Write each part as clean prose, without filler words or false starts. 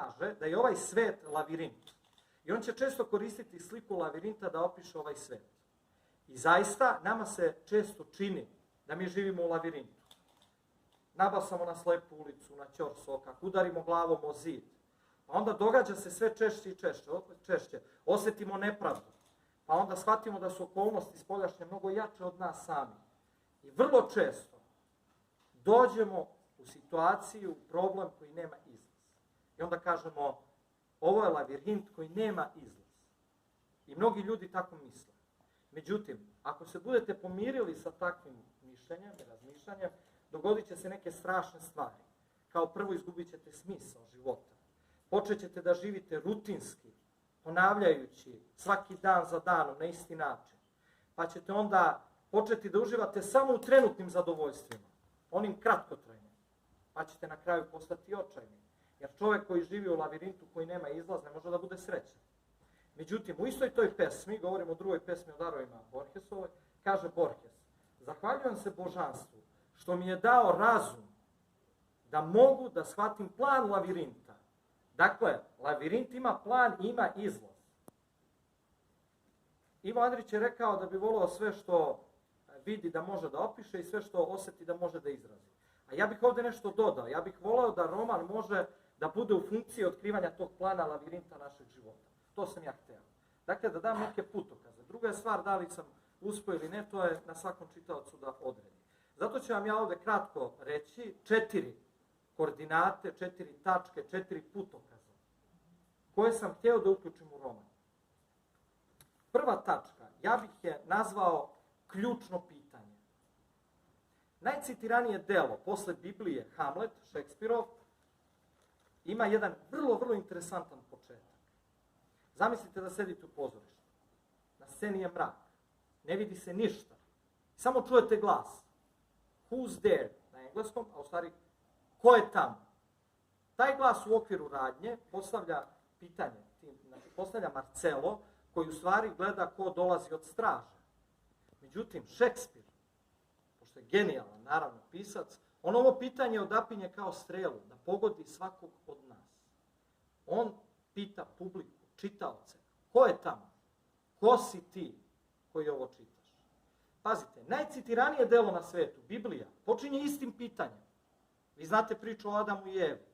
kaže da je ovaj svet lavirint. I on će često koristiti sliku lavirinta da opiše ovaj svet. I zaista, nama se često čini da mi živimo u lavirintu. Nabasamo na slepu ulicu, na ćor sokak, udarimo glavom o zid. Pa onda događa se sve češće i češće. Osetimo nepravdu. Pa onda shvatimo da su okolnosti spoljašnje mnogo jače od nas sami. I vrlo često dođemo u situaciju, problem koji nema izlaz. I onda kažemo, ovo je lavirint koji nema izlaz. I mnogi ljudi tako misle. Međutim, ako se budete pomirili sa takvim mišljenjem i razmišljanjem, dogodit će se neke strašne stvari. Kao prvo, izgubit ćete smisao života. Počet ćete da živite rutinski, ponavljajući svaki dan za danom na isti način. Pa ćete onda početi da uživate samo u trenutnim zadovoljstvima, onim kratkotrajnim. Pa ćete na kraju postati očajni. Jer čovjek koji živi u lavirintu, koji nema izlaz, ne može da bude srećan. Međutim, u istoj toj pesmi, govorimo o drugoj pesmi o darovima Borgesovoj, kaže Borges, zahvaljujem se božanstvu što mi je dao razum da mogu da shvatim plan lavirinta. Dakle, lavirint ima plan i ima izlaz. Ivo Andrić je rekao da bi voleo sve što vidi da može da opiše i sve što osjeti da može da izrazi. A ja bih ovdje nešto dodao. Ja bih voleo da roman može da bude u funkciji otkrivanja tog plana lavirinta našeg života. To sam ja hteo. Dakle, da dam neke putokaze. Druga je stvar da li sam uspio ili ne, to je na svakom čitaocu da odredi. Zato ću vam ja ovdje kratko reći 4 koordinate, 4 tačke, 4 putokaza koje sam hteo da uključim u roman. Prva tačka, ja bih je nazvao ključno pitanje. Najcitiranije delo posle Biblije, Hamlet, Šekspirov, ima jedan vrlo interesantan početak. Zamislite da sedite u pozorištu. Na sceni je mrak. Ne vidi se ništa. Samo čujete glas. Who's there? Na engleskom, a u stvari, ko je tamo? Taj glas u okviru radnje postavlja pitanje. Znači, postavlja Marcelo, koji u stvari gleda ko dolazi od straže. Međutim, Šekspir, pošto je genijalan, naravno, pisac, on ovo pitanje odapinje kao strelu, da pogodi svakog od nas. On pita publiku, čitaoce, ko je tamo? Ko si ti koji ovo čitaš? Pazite, najcitiranije delo na svetu, Biblija, počinje istim pitanjem. Vi znate priču o Adamu i Evi.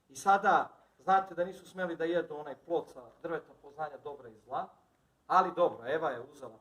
I sada znate da nisu smeli da jedu onaj plod sa drveta poznanja dobra i zla, ali dobro, Eva je uzela